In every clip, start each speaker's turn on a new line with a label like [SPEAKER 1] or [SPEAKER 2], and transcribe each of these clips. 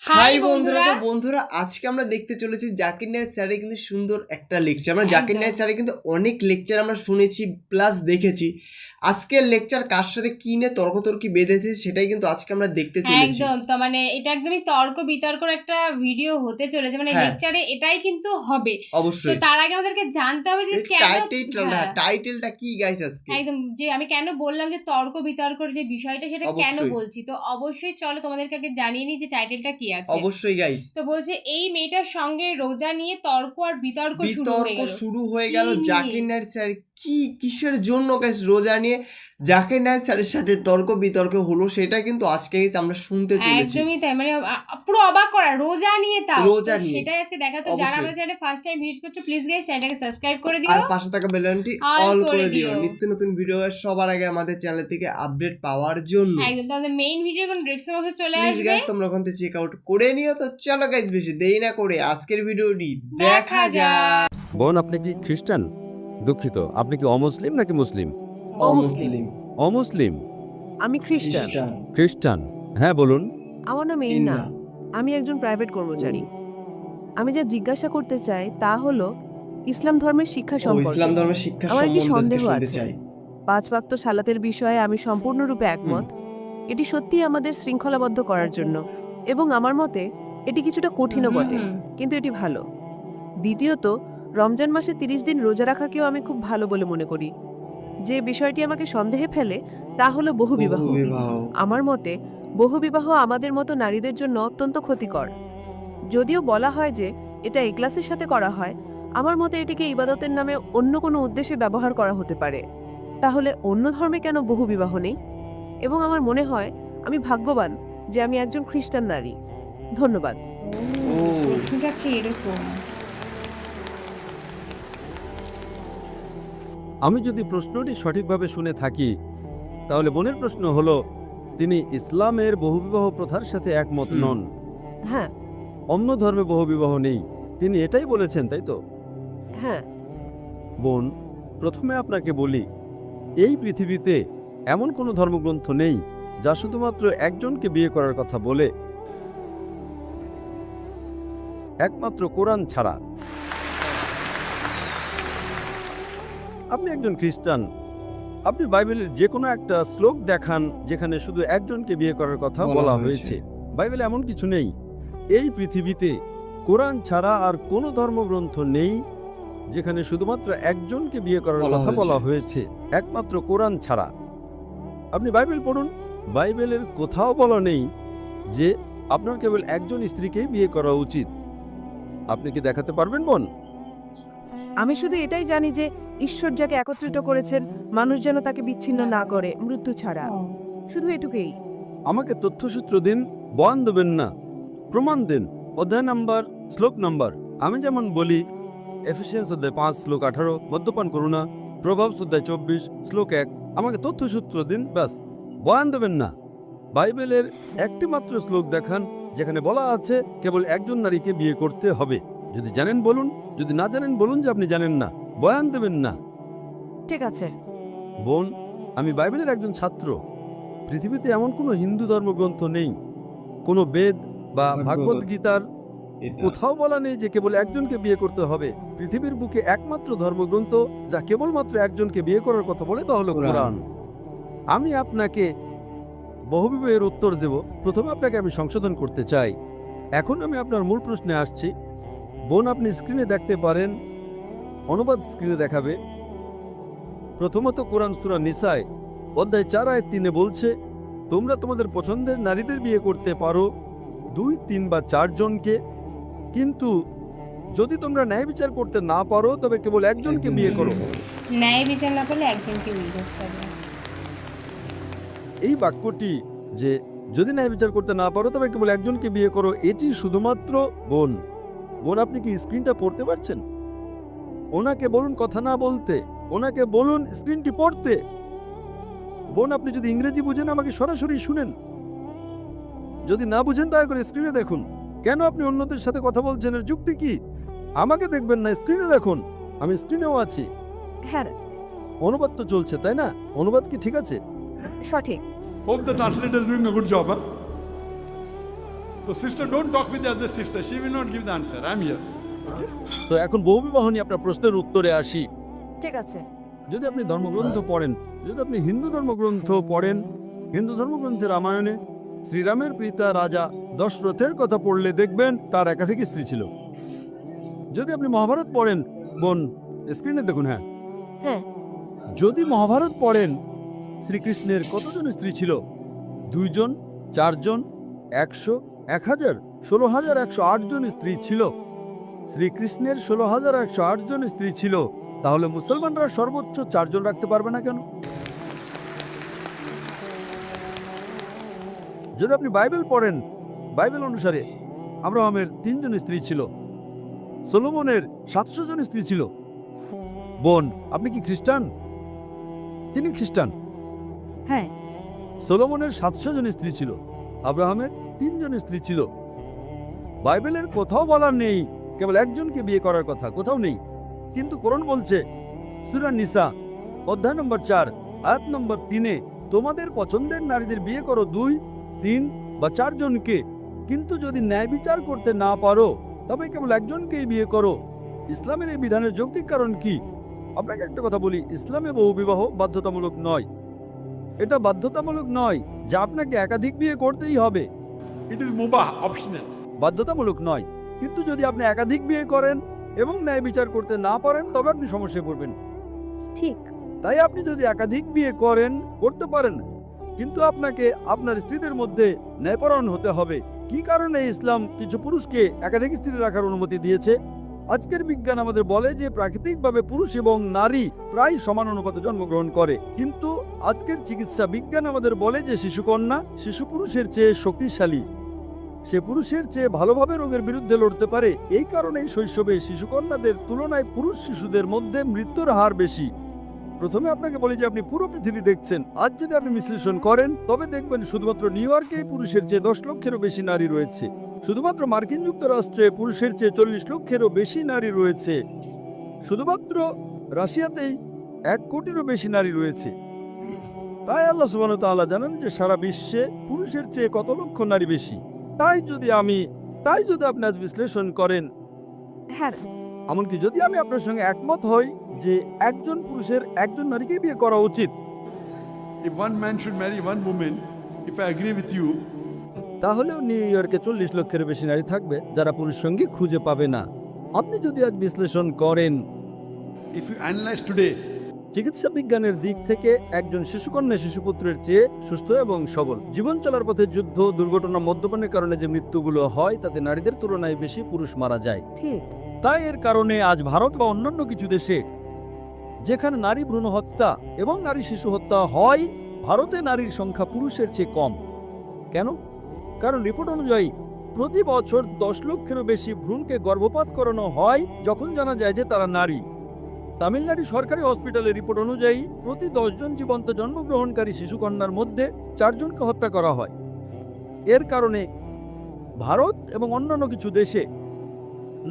[SPEAKER 1] High বন্ধুরা, তো বন্ধুরা আজকে আমরা দেখতে চলেছি জাকির নায়েক স্যারের কিন্তু সুন্দর একটা লেকচার। আমরা জাকির নায়েক স্যারের কিন্তু অনেক লেকচার আমরা শুনেছি প্লাস দেখেছি। আজকের লেকচার কার সাথে কি নিয়ে তর্কতর্কি বেঁধেছে সেটাই কিন্তু আজকে আমরা দেখতে চলেছি।
[SPEAKER 2] একদম, তো মানে এটা একদমই তর্ক বিতর্কর একটা ভিডিও হতে চলেছে, মানে লেকচারে এটাই কিন্তু হবে
[SPEAKER 1] অবশ্যই।
[SPEAKER 2] তো তার আগে আমাদেরকে জানতে হবে যে কেন
[SPEAKER 1] টাইটেলটা কি গাইস আজকে।
[SPEAKER 2] একদম, যে আমি কেন বললাম যে তর্ক বিতর্কর যে বিষয়টা সেটা কেন বলছি, তো অবশ্যই চলো তোমাদেরকে আগে জানিয়ে নিই যে টাইটেলটা কি আছে।
[SPEAKER 1] অবশ্যই গাইস।
[SPEAKER 2] তো বলছে এই মেয়েটার সঙ্গে রোজা নিয়ে তর্ক আর বিতর্ক
[SPEAKER 1] শুরু হয়ে গেল। জাকির নায়েক স্যার কি কিসের জন্য গাইস রোজা নিয়ে জাকির নায়েক স্যারের সাথে তর্ক বিতর্ক হলো সেটা কিন্তু আজকে আমরা শুনতে চলেছি।
[SPEAKER 2] একদমই তাই, মানে পুরো অবাক করা রোজা নিয়ে, তাও সেটাই আজকে দেখা। তো যারা আমাদের চ্যানেলে ফার্স্ট টাইম ভিজিট করছো প্লিজ গাইস চ্যানেলটাকে সাবস্ক্রাইব করে দিও
[SPEAKER 1] আর পাশে থাকা বেল আইকনটি অল করে দিও নিত্য নতুন ভিডিও সবার আগে আমাদের চ্যানেল থেকে আপডেট পাওয়ার জন্য।
[SPEAKER 2] একদম, তো আমাদের মেইন ভিডিও কোন ডেসক্রিপশন বক্সে চলে আসবে,
[SPEAKER 1] গাইস তোমরা ওখান থেকে চেক আউট করে নিও। তো চলো গাইস বেশি দেরি না করে আজকের ভিডিওটি দেখা যাক।
[SPEAKER 3] বোন, আপনি কি খ্রিস্টান? দুঃখিত, আপনি কি অমুসলিম নাকি মুসলিম?
[SPEAKER 1] অমুসলিম।
[SPEAKER 3] অমুসলিম?
[SPEAKER 4] আমি খ্রিস্টান।
[SPEAKER 3] খ্রিস্টান, হ্যাঁ বলুন।
[SPEAKER 4] আমার নাম ইন্না, আমি একজন প্রাইভেট কর্মচারী। আমি যা জিজ্ঞাসা করতে চাই তা হলো ইসলাম ধর্মের শিক্ষা সম্পর্কে।
[SPEAKER 1] ইসলাম ধর্মের শিক্ষা
[SPEAKER 4] আমার একটি
[SPEAKER 1] সম্বন্ধে
[SPEAKER 4] সন্দেহ
[SPEAKER 1] শুনতে
[SPEAKER 4] আছে।
[SPEAKER 1] চাই।
[SPEAKER 4] 5 ওয়াক্ত সালাতের বিষয়ে আমি সম্পূর্ণরূপে একমত। এটি সত্যিই আমাদের শৃঙ্খলাবদ্ধ করার জন্য, এবং আমার মতে এটি কিছুটা কঠিনও বটে, কিন্তু এটি ভালো। দ্বিতীয়ত, রমজান মাসে 30 দিন রোজা রাখাকেও আমি খুব ভালো বলে মনে করি। যে বিষয়টি আমাকে সন্দেহে ফেলে তা হলো বহুবিবাহ। আমার মতে বহুবিবাহ আমাদের মতো নারীদের জন্য অত্যন্ত ক্ষতিকর। যদিও বলা হয় যে এটা ইখলাসের সাথে করা হয়, আমার মতে এটিকে ইবাদতের নামে অন্য কোনো উদ্দেশ্যে ব্যবহার করা হতে পারে। তাহলে অন্য ধর্মে কেন বহুবিবাহ নেই? এবং আমার মনে হয় আমি ভাগ্যবান যে আমি একজন খ্রিস্টান নারী। ধন্যবাদ।
[SPEAKER 2] ঠিক আছে, এরকম
[SPEAKER 3] আমি যদি প্রশ্নটি সঠিকভাবে শুনে থাকি তাহলে বোনের প্রশ্ন হলো, তিনি ইসলামের বহুবিবাহ প্রথার সাথে একমত নন।
[SPEAKER 4] হ্যাঁ।
[SPEAKER 3] অন্য ধর্মে বহুবিবাহ নেই, তিনি এটাই বলেছেন, তাই তো?
[SPEAKER 4] হ্যাঁ।
[SPEAKER 3] বোন, প্রথমে আপনাকে বলি, এই পৃথিবীতে এমন কোনো ধর্মগ্রন্থ নেই যা শুধুমাত্র একজনকে বিয়ে করার কথা বলে, একমাত্র কোরআন ছাড়া। আপনি একজন খ্রিস্টান, আপনি বাইবেলের যে কোনো একটা শ্লোক দেখান যেখানে শুধু একজনকে বিয়ে করার কথা বলা হয়েছে। বাইবেলে এমন কিছু নেই। এই পৃথিবীতে কোরআন ছাড়া আর কোনো ধর্মগ্রন্থ নেই যেখানে শুধুমাত্র একজনকে বিয়ে করার কথা বলা হয়েছে, একমাত্র কোরআন ছাড়া। আপনি বাইবেল পড়ুন, বাইবেলের কোথাও বলা নেই যে আপনার কেবল একজন স্ত্রীকেই বিয়ে করা উচিত। আপনি কি দেখাতে পারবেন বোন?
[SPEAKER 4] আমি শুধু এটাই জানি যে ঈশ্বর যাকে একত্রিত করেছেন মানুষ যেন তাকে বিচ্ছিন্ন না করে মৃত্যু ছাড়া, শুধু এটুকুই।
[SPEAKER 3] আমাকে তথ্যসূত্র দিন, বয়ান দেবেন না, প্রমাণ দিন, অধ্যায় নাম্বার, শ্লোক নাম্বার। আমি যেমন বলি, এফিসিয়েন্স অধ্যায় 5 শ্লোক 18 মদ্যপান করো না, প্রভাবস অধ্যায় 24 শ্লোক 1। আমাকে তথ্যসূত্র দিন, ব্যাস, বয়ান দেবেন না। বাইবেলের একটি মাত্র শ্লোক দেখান যেখানে বলা আছে কেবল একজন নারীকে বিয়ে করতে হবে। যদি জানেন বলুন, যদি না জানেন বলুন যে আপনি জানেন না, বয়ান দেবেন না।
[SPEAKER 4] ঠিক আছে
[SPEAKER 3] বোন, আমি বাইবেলের একজন ছাত্র। পৃথিবীতে এমন কোনো হিন্দু ধর্মগ্রন্থ নেই, কোনো বেদ বা ভাগবত গীতার কোথাও বলা নেই যে কেবল একজনকে বিয়ে করতে হবে। পৃথিবীর বুকে একমাত্র ধর্মগ্রন্থ যা কেবলমাত্র একজনকে বিয়ে করার কথা বলে তা হলো কোরআন। আমি আপনাকে বহুবিবাহের উত্তর দেব। প্রথমে আপনাকে আমি সংশোধন করতে চাই। এখন আমি আপনার মূল প্রশ্নে আসছি। বোন, আপনি স্ক্রিনে দেখতে পারেন, অনুবাদ স্ক্রিনে দেখাবে। প্রথমত কোরআন সূরা নিসায় অধ্যায় 4 আয়াত 3 বলছে, তোমরা তোমাদের পছন্দের নারীদের বিয়ে করতে পারো 2, 3 বা 4 জনকে, কিন্তু যদি তোমরা ন্যায় বিচার করতে না পারো তবে কেবল একজনকে বিয়ে করো।
[SPEAKER 2] ন্যায় বিচার না করলে একজনকে বিয়ে করতে হবে।
[SPEAKER 3] এই বাক্যটি যে যদি ন্যায় বিচার করতে না পারো তবে কেবল একজনকে বিয়ে করো, এটি শুধুমাত্র বোন। বোন, আপনি কি স্ক্রিনটা পড়তে পারছেন? ওনাকে বলুন কথা না বলতে, ওনাকে বলুন স্ক্রিনটি পড়তে। বোন, আপনি যদি ইংরেজি বুঝেন আমাকে সরাসরি শুনেন, যদি না বুঝেন দয়া করে স্ক্রিনে দেখুন। কেন আপনি অন্যদের সাথে কথা বলছেন, এর যুক্তি কি? আমাকে দেখবেন না, স্ক্রিনে দেখুন, আমি স্ক্রিনেও আছি।
[SPEAKER 4] হ্যাঁ,
[SPEAKER 3] অনুবাদ তো চলছে, তাই না? অনুবাদ কি ঠিক আছে?
[SPEAKER 4] সঠিক।
[SPEAKER 5] Hope the translator is doing a good job. So sister, don't talk with the other sister. She will not give the answer. I'm here. Okay?
[SPEAKER 3] তো এখন বহুবিবাহ নিয়ে আপনার প্রশ্নের উত্তরে আসি।
[SPEAKER 4] ঠিক আছে।
[SPEAKER 3] যদি আপনি ধর্মগ্রন্থ পড়েন, যদি আপনি হিন্দু ধর্মগ্রন্থ পড়েন, হিন্দু ধর্মগ্রন্থে রামায়ণে শ্রীরামের পিতা রাজা দশরথের কথা পড়লে দেখবেন তার একাধিক স্ত্রী ছিল। যদি আপনি মহাভারত পড়েন, বোন স্ক্রিনে দেখুন, হ্যাঁ,
[SPEAKER 4] হ্যাঁ,
[SPEAKER 3] যদি মহাভারত পড়েন, শ্রীকৃষ্ণের কতজন স্ত্রী ছিল? 2 জন, 4 জন, 100, 1000, 16,108 জন স্ত্রী ছিল। শ্রীকৃষ্ণের 16,108 জন স্ত্রী ছিল, তাহলে মুসলমানরা সর্বোচ্চ 4 জন রাখতে পারবে না কেন? যদি আপনি বাইবেল পড়েন, বাইবেল অনুসারে আব্রাহামের 3 জন স্ত্রী ছিল, সলোমনের 700 জন স্ত্রী ছিল। বোন, আপনি কি খ্রিস্টান? তিনি খ্রিস্টান।
[SPEAKER 4] হ্যাঁ,
[SPEAKER 3] সলোমনের 700 জন স্ত্রী ছিল, আব্রাহামের 3 জন স্ত্রী ছিল। বাইবেলের কোথাও বলা নেই কেবল একজনকে বিয়ে করার কথা, কোথাও নেই। কিন্তু কোরআন বলছে সূরা নিসা অধ্যায় নম্বর 4 আয়াত নম্বর 3-এ, তোমাদের পছন্দের নারীদের বিয়ে করো 2, 3 বা 4 জনকে, কিন্তু যদি ন্যায় বিচার করতে না পারো তবে কেবল একজনকেই বিয়ে করো। ইসলামের এই বিধানের যৌক্তিক কারণ কি? আপনাকে একটা কথা বলি, ইসলামে বহুবিবাহ বাধ্যতামূলক নয়। এটা বাধ্যতামূলক নয় যে আপনাকে একাধিক বিয়ে করতেই হবে,
[SPEAKER 5] It is mubah, optional.
[SPEAKER 3] বাধ্যতামূলক নয়। কিন্তু যদি আপনি একাধিক বিয়ে করেন এবং ন্যায় বিচার করতে না পারেন তবে আপনি সমস্যায় পড়বেন।
[SPEAKER 4] ঠিক।
[SPEAKER 3] তাই আপনি যদি একাধিক বিয়ে করতে পারেন, কিন্তু আপনাকে আপনার স্ত্রীদের মধ্যে ন্যায়পরায়ণ হতে হবে। কি কারণে ইসলাম কিছু পুরুষকে একাধিক স্ত্রী রাখার অনুমতি দিয়েছে? আজকের বিজ্ঞান আমাদের বলে যে প্রাকৃতিকভাবে পুরুষ এবং নারী প্রায় সমান অনুপাতে জন্মগ্রহণ করে, কিন্তু আজকের চিকিৎসা বিজ্ঞান আমাদের বলে যে শিশু পুরুষের চেয়ে শক্তিশালী, সে পুরুষের চেয়ে ভালোভাবে রোগের বিরুদ্ধে লড়তে পারে। এই কারণেই শৈশবে শিশুকন্যাদের তুলনায় পুরুষ শিশুদের মধ্যে মৃত্যুর হার বেশি। প্রথমে আপনাকে বলি যে আপনি পুরো পৃথিবী দেখছেন, আজ যদি আপনি বিশ্লেষণ করেন তবে দেখবেন শুধুমাত্র নিউ ইয়র্কে পুরুষের চেয়ে 10 লক্ষেরও বেশি নারী রয়েছে। শুধুমাত্র মার্কিন যুক্তরাষ্ট্রে পুরুষের চেয়ে 40 লক্ষেরও বেশি নারী রয়েছে। শুধুমাত্র রাশিয়াতেই 1 কোটিরও বেশি নারী রয়েছে। তাই আল্লাহ সুবহানাহু ওয়া তাআলা জানেন যে সারা বিশ্বে পুরুষের চেয়ে কত লক্ষ নারী বেশি। তাই যদি আপনি আজ বিশ্লেষণ করেন,
[SPEAKER 4] হ্যাঁ,
[SPEAKER 3] এমনকি যদি আমি আপনার সঙ্গে একমত হই যে একজন পুরুষের একজন নারীকে বিয়ে করা উচিত,
[SPEAKER 5] If one man should marry one woman, if I agree with you,
[SPEAKER 3] তাহলেও নিউ ইয়র্কে 40 লক্ষের বেশি নারী থাকবে যারা পুরুষ সঙ্গী খুঁজে পাবে না। আপনি যদি আজ বিশ্লেষণ করেন,
[SPEAKER 5] if you analyze today,
[SPEAKER 3] চিকিৎসা বিজ্ঞানের দিক থেকে একজন শিশুকন্যা শিশুপুত্রের চেয়ে সুস্থ এবং সবল। জীবন চলার পথে যুদ্ধ, দুর্ঘটনা, মদ্যপানের কারণে যে মৃত্যুগুলো হয় তাতে নারীদের তুলনায় বেশি পুরুষ মারা যায়।
[SPEAKER 4] ঠিক।
[SPEAKER 3] তাই এর কারণে আজ ভারত বা অন্যান্য কিছু দেশে যেখানে নারী ভ্রূণ হত্যা এবং নারী শিশু হত্যা হয়, ভারতে নারীর সংখ্যা পুরুষের চেয়ে কম। কেন? কারণ রিপোর্ট অনুযায়ী প্রতি বছর 10 লক্ষেরও বেশি ভ্রূণকে গর্ভপাত করানো হয় যখন জানা যায় যে তারা নারী। তামিলনাড়ু সরকারি হসপিটালের রিপোর্ট অনুযায়ী প্রতি 10 জন জীবন্ত জন্মগ্রহণকারী শিশুকন্যার মধ্যে 4 জনকে হত্যা করা হয়। এর কারণে ভারত এবং অন্যান্য কিছু দেশে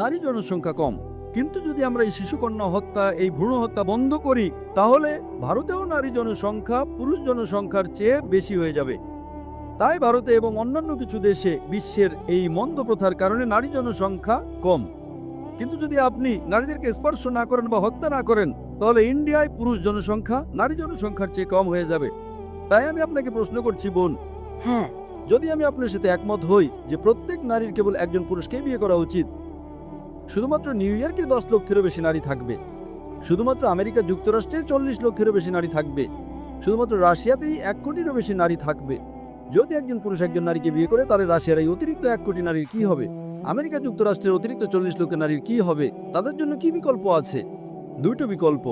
[SPEAKER 3] নারী জনসংখ্যা কম। কিন্তু যদি আমরা এই শিশুকন্যা হত্যা, এই ভ্রূণ হত্যা বন্ধ করি, তাহলে ভারতেও নারী জনসংখ্যা পুরুষ জনসংখ্যার চেয়ে বেশি হয়ে যাবে। তাই ভারতে এবং অন্যান্য কিছু দেশে বিশ্বের এই মন্দ প্রথার কারণে নারী জনসংখ্যা কম। কিন্তু যদি আপনি নারীদেরকে স্পর্শ না করেন বা হত্যা না করেন, তাহলে ইন্ডিয়ায় পুরুষ জনসংখ্যা নারী জনসংখ্যার চেয়ে কম হয়ে যাবে। তাই আমি আপনাকে প্রশ্ন করছি বোন,
[SPEAKER 4] হ্যাঁ,
[SPEAKER 3] যদি আমি আপনার সাথে একমত হই যে প্রত্যেক নারীর কেবল একজন পুরুষকে বিয়ে করা উচিত, শুধুমাত্র নিউ ইয়র্কে 10 লক্ষেরও বেশি নারী থাকবে, শুধুমাত্র আমেরিকা যুক্তরাষ্ট্রে 40 লক্ষেরও বেশি নারী থাকবে, শুধুমাত্র রাশিয়াতেই 1 কোটিরও বেশি নারী থাকবে। যদি একজন পুরুষ একজন নারীকে বিয়ে করে, তাহলে রাশিয়ার এই অতিরিক্ত 1 কোটি নারীর কি হবে? আমেরিকা যুক্তরাষ্ট্রের অতিরিক্ত 40 লক্ষ নারীর কি হবে? তাদের জন্য কি বিকল্প আছে? 2টো বিকল্প।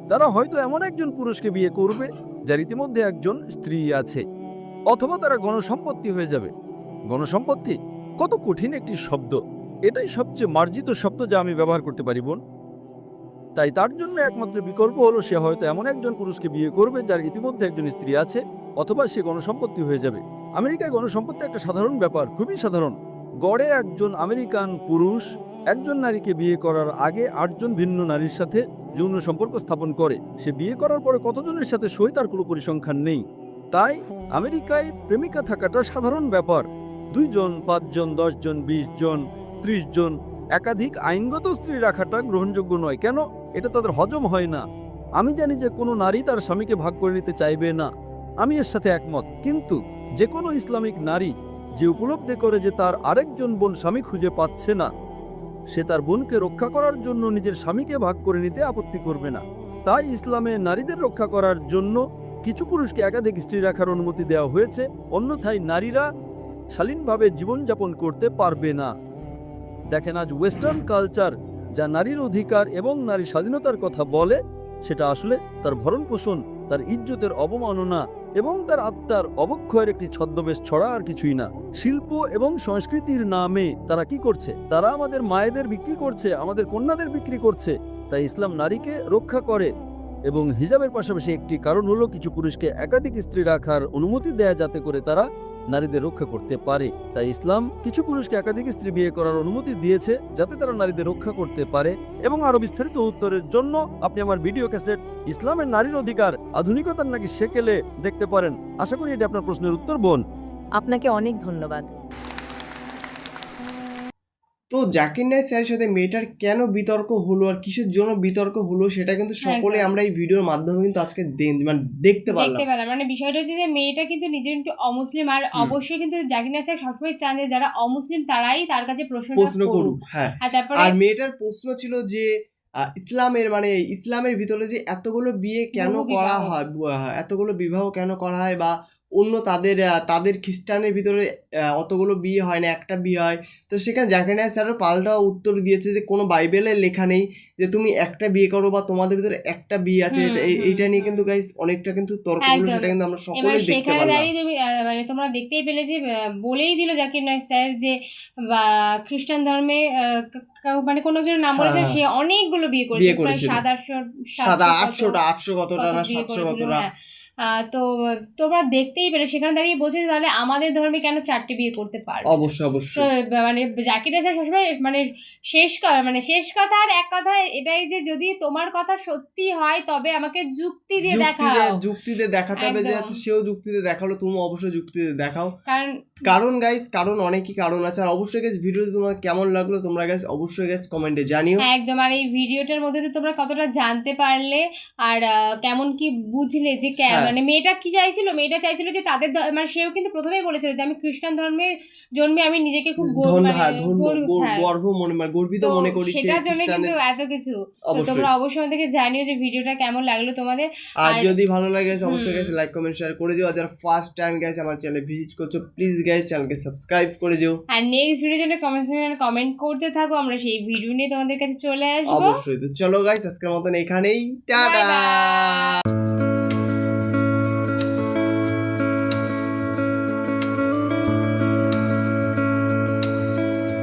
[SPEAKER 3] তারা হয়তো এমন একজন পুরুষকে বিয়ে করবে যার ইতিমধ্যে একজন স্ত্রী আছে, অথবা তারা গণসম্পত্তি হয়ে যাবে। গণসম্পত্তি কত কঠিন একটি শব্দ, এটাই সবচেয়ে মার্জিত শব্দ যা আমি ব্যবহার করতে পারি বোন। তাই তার জন্য একমাত্র বিকল্প হলো সে হয়তো এমন একজন পুরুষকে বিয়ে করবে যার ইতিমধ্যে একজন স্ত্রী আছে, অথবা সে গণসম্পত্তি হয়ে যাবে। আমেরিকায় গণসম্পত্তি একটা সাধারণ ব্যাপার, খুবই সাধারণ। গড়ে একজন আমেরিকান পুরুষ একজন নারীকে বিয়ে করার আগে 8 জন ভিন্ন নারীর সাথে যৌন সম্পর্ক স্থাপন করে। সে বিয়ে করার পরে কতজনের সাথে সই তার কোনো পরিসংখ্যান নেই। তাই আমেরিকায় প্রেমিকা থাকাটা সাধারণ ব্যাপার। 2 জন, 5 জন, 10 জন, 20 জন, 30 জন একাধিক আইনগত স্ত্রী রাখাটা গ্রহণযোগ্য নয়। কেন? এটা তাদের হজম হয় না। আমি জানি যে কোনো নারী তার স্বামীকে ভাগ করে নিতে চাইবে না, আমি এর সাথে একমত। কিন্তু যে কোনো ইসলামিক নারী যে উপলব্ধি করে যে তার আরেকজন বোন স্বামী খুঁজে পাচ্ছে না, সে তার বোনকে রক্ষা করার জন্য নিজের স্বামীকে ভাগ করে নিতে আপত্তি করবে না। তাই ইসলামে নারীদের রক্ষা করার জন্য কিছু পুরুষকে একাধিক স্ত্রী রাখার অনুমতি দেওয়া হয়েছে, অন্যথায় নারীরা শালীনভাবে জীবনযাপন করতে পারবে না। দেখেন, আজ ওয়েস্টার্ন কালচার যা নারীর অধিকার এবং নারী স্বাধীনতার কথা বলে, সেটা আসলে তার ভরণপোষণ, তার ইজ্জতের অবমাননা এবং তার আত্মার অবক্ষয়ের একটি ছদ্মবেশ ছড়া, আর কিছুই না। শিল্প এবং সংস্কৃতির নামে তারা কি করছে? তারা আমাদের মায়েদের বিক্রি করছে, আমাদের কন্যাদের বিক্রি করছে। তাই ইসলাম নারীকে রক্ষা করে এবং হিজাবের পাশাপাশি একটি কারণ হলো কিছু পুরুষকে একাধিক স্ত্রী রাখার অনুমতি দেয়া, যাতে করে তারা নারীদের রক্ষা করতে পারে। তাই ইসলাম কিছু পুরুষকে একাধিক স্ত্রী বিয়ে করার অনুমতি দিয়েছে, যাতে তারা নারীদের রক্ষা করতে পারে। এবং আরো বিস্তারিত উত্তরের জন্য আপনি আমার ভিডিও ক্যাসেট ইসলামের নারীর অধিকার আধুনিকতার নাকি সেকেলে দেখতে পারেন। আশা করি এটি আপনার প্রশ্নের উত্তর, বোন।
[SPEAKER 4] আপনাকে অনেক ধন্যবাদ।
[SPEAKER 1] তো জাকির নায়েক স্যারের সাথে মেয়েটার কেন বিতর্ক হলো আর কিসের জন্য বিতর্ক হলো, সেটা কিন্তু সকলে আমরা এই ভিডিওর মাধ্যমে কিন্তু আজকে মানে দেখতে পারলাম।
[SPEAKER 2] মানে বিষয়টা হচ্ছে যে মেয়েটা কিন্তু নিজে একটু অমুসলিম, আর অবশ্যই কিন্তু জাকির নায়েক স্যার সবসময় চান যে যারা অমুসলিম তারাই তার কাছে প্রশ্ন করুক।
[SPEAKER 1] হ্যাঁ,
[SPEAKER 2] আর তারপরে
[SPEAKER 1] আর মেয়েটার প্রশ্ন ছিল যে ইসলামের ভিতরে যে এতগুলো বিয়ে কেন করা হয়, এতগুলো বিবাহ কেন করা হয়, বা অন্য তাদের খ্রিস্টানের ভিতরে অতগুলো বিয়ে হয় না, একটা বিয়ে হয়। তো সেখানে জাকির নায়েক স্যারও পাল্টা উত্তর দিয়েছে যে কোনো বাইবেলে লেখা নেই যে তুমি একটা বিয়ে করো বা তোমাদের ভিতরে একটা বিয়ে আছে। এইটা নিয়ে কিন্তু গাইস অনেকটা কিন্তু তর্ক হলো, সেটা কিন্তু আমরা সকলে দেখতে পারলাম।
[SPEAKER 2] মানে তোমরা দেখতেই পেলে যে বলেই দিল জাকির নায়েক স্যার যে বা খ্রিস্টান ধর্মে মানে কোনো কিছু নাম বলেছে, সে অনেকগুলো বিয়ে করেছে, প্রায়
[SPEAKER 1] 800 কতটা না 700 কতটা।
[SPEAKER 2] তো তোমরা দেখতেই পেলে সেখানে দাঁড়িয়ে বলছে তাহলে আমাদের ধর্মে কেন 4টে বিয়ে করতে পারবে?
[SPEAKER 1] অবশ্যই।
[SPEAKER 2] তো মানে জাকির নায়েক স্যার সবসময় মানে শেষ কথা আর এক কথা এটাই যে যদি তোমার কথা সত্যি হয় তবে আমাকে যুক্তি দিয়ে
[SPEAKER 1] দেখাতে হবে, যে সেও যুক্তিতে দেখালো, তুমি অবশ্যই যুক্তিতে দেখাও। কারণ অনেকই কারণ আছে। আর অবশ্যই গাইস ভিডিওটি তোমার কেমন লাগলো তোমরা গাইস অবশ্যই গাইস কমেন্টে জানিও।
[SPEAKER 2] একদম। আর এই ভিডিওটার মধ্যে তো তোমরা কতটা জানতে পারলে আর কেমন কি বুঝলে যে মানে মেয়েটা কি চাইছিল? মেয়েটা চাইছিল যে তাদের মানে সেও কিন্তু প্রথমেই বলেছিল যে আমি খ্রিস্টান ধর্মে জন্মে আমি নিজেকে খুব
[SPEAKER 1] গর্বিত মনে করি,
[SPEAKER 2] সেটার জন্য কিন্তু এত কিছু। তোমরা অবশ্যই আমাদেরকে জানিও যে ভিডিওটা কেমন লাগলো তোমাদের।
[SPEAKER 1] আর যদি ভালো লাগে অবশ্যই গাইস লাইক কমেন্ট শেয়ার করে দিও। আর যারা ফার্স্ট টাইম গাইস আমার চ্যানেলে ভিজিট করছো, প্লিজ গাইস চ্যানেলকে সাবস্ক্রাইব করে দিও।
[SPEAKER 2] আর নেক্সট ভিডিওর জন্য কমেন্ট করতে থাকো, আমরা সেই ভিডিও নিয়ে তোমাদের কাছে চলে আসবো।
[SPEAKER 1] অবশ্যই। তো চলো গাইস আজকের মতন এখানেই, টাটা।